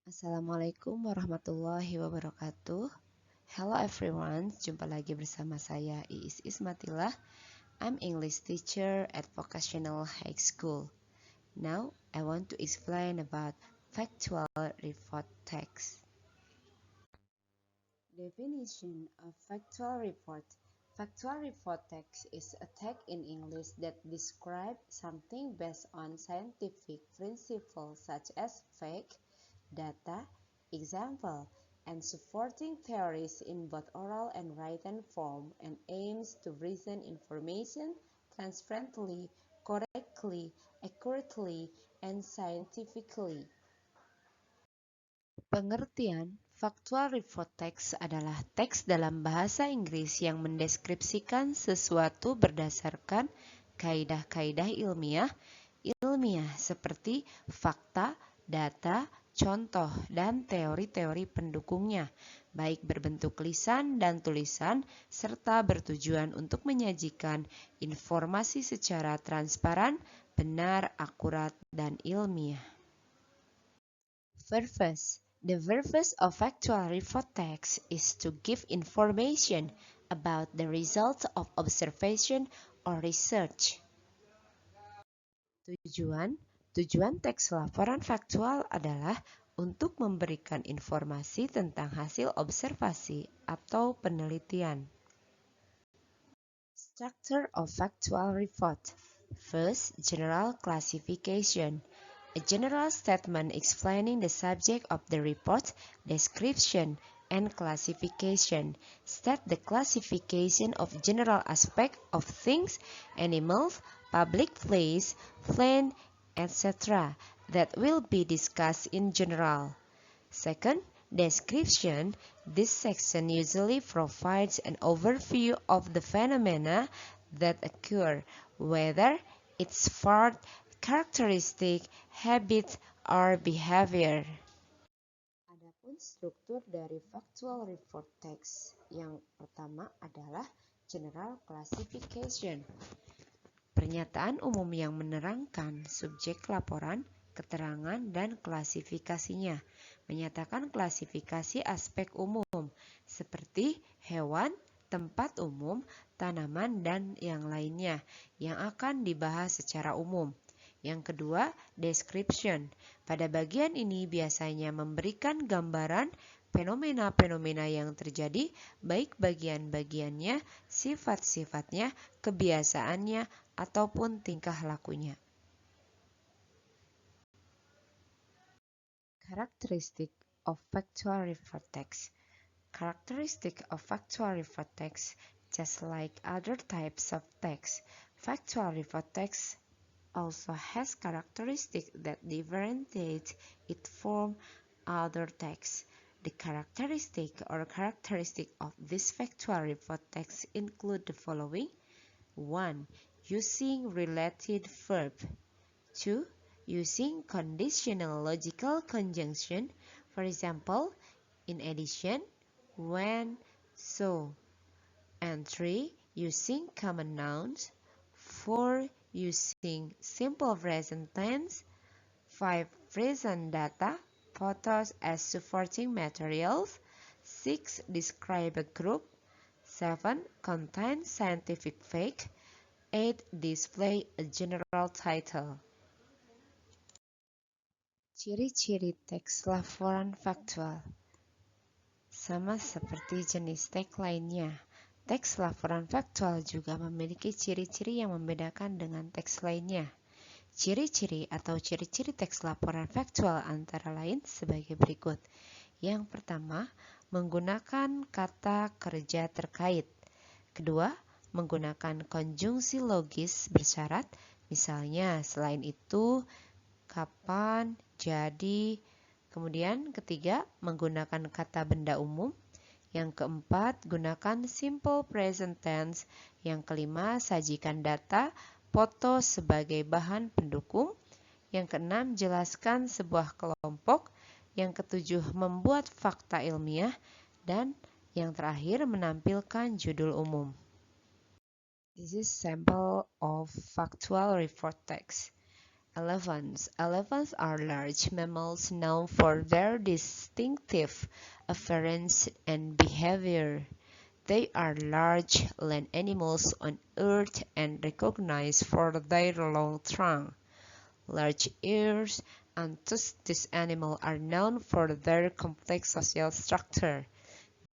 Assalamualaikum warahmatullahi wabarakatuh. Hello everyone, jumpa lagi bersama saya Iis Ismatillah. I'm English teacher at Vocational High School. Now, I want to explain about factual report text. Definition of factual report. Factual report text is a text in English that describes something based on scientific principles such as fact, data, example, and supporting theories in both oral and written form and aims to present information transparently, correctly, accurately, and scientifically. Pengertian factual report text adalah teks dalam bahasa Inggris yang mendeskripsikan sesuatu berdasarkan kaidah-kaidah ilmiah seperti fakta, data, contoh, dan teori-teori pendukungnya, baik berbentuk lisan dan tulisan, serta bertujuan untuk menyajikan informasi secara transparan, benar, akurat, dan ilmiah. Purpose. The purpose of factual report text is to give information about the results of observation or research. Tujuan teks laporan faktual adalah untuk memberikan informasi tentang hasil observasi atau penelitian. Structure of factual report. First, general classification. A general statement explaining the subject of the report, description, and classification. State the classification of general aspect of things, animals, public place, plant, etc. that will be discussed in general. Second, description. This section usually provides an overview of the phenomena that occur, whether its part, characteristic, habit, or behavior. Adapun struktur dari factual report text, yang pertama adalah general classification. Pernyataan umum yang menerangkan subjek laporan, keterangan, dan klasifikasinya. Menyatakan klasifikasi aspek umum, seperti hewan, tempat umum, tanaman, dan yang lainnya, yang akan dibahas secara umum. Yang kedua, description. Pada bagian ini biasanya memberikan gambaran fenomena-fenomena yang terjadi, baik bagian-bagiannya, sifat-sifatnya, kebiasaannya, ataupun tingkah lakunya. Characteristic of factual report text. Characteristic of factual report text, just like other types of text, factual report text also has characteristics that differentiate it from other texts. The characteristic of this factual report text include the following. 1. Using related verb. 2. Using conditional logical conjunction, for example, in addition, when, so. And 3. Using common nouns. 4. Using simple present tense. 5. Present data, photos as supporting materials. 6. Describe a group. 7. Contain scientific fact. 8. Display a general title. Ciri-ciri teks laporan faktual. Sama seperti jenis teks lainnya, teks laporan faktual juga memiliki ciri-ciri yang membedakan dengan teks lainnya. Ciri-ciri atau ciri-ciri teks laporan faktual antara lain sebagai berikut. Yang pertama, menggunakan kata kerja terkait. Kedua, menggunakan konjungsi logis bersyarat. Misalnya, selain itu, kapan, jadi. Kemudian ketiga, menggunakan kata benda umum. Yang keempat, gunakan simple present tense. Yang kelima, sajikan data, foto sebagai bahan pendukung. Yang keenam, jelaskan sebuah kelompok. Yang ketujuh, membuat fakta ilmiah. Dan yang terakhir, menampilkan judul umum. This is sample of factual report text. Elephants. Elephants are large mammals known for their distinctive appearance and behavior. They are large land animals on Earth and recognized for their long trunk, large ears, and thus these animals are known for their complex social structure.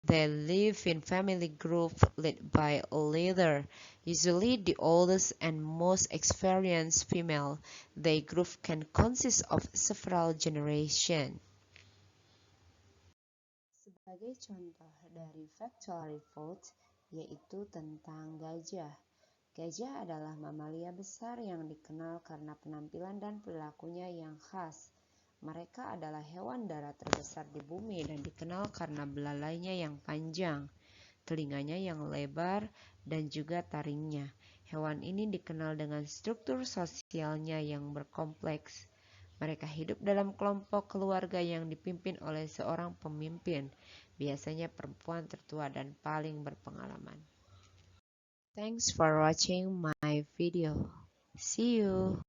They live in family groups led by a leader, usually the oldest and most experienced female. The group can consist of several generations. Sebagai contoh dari factual report, yaitu tentang gajah. Gajah adalah mamalia besar yang dikenal karena penampilan dan perilakunya yang khas. Mereka adalah hewan darat terbesar di bumi dan dikenal karena belalainya yang panjang, telinganya yang lebar, dan juga taringnya. Hewan ini dikenal dengan struktur sosialnya yang berkompleks. Mereka hidup dalam kelompok keluarga yang dipimpin oleh seorang pemimpin, biasanya perempuan tertua dan paling berpengalaman. Thanks for watching my video. See you.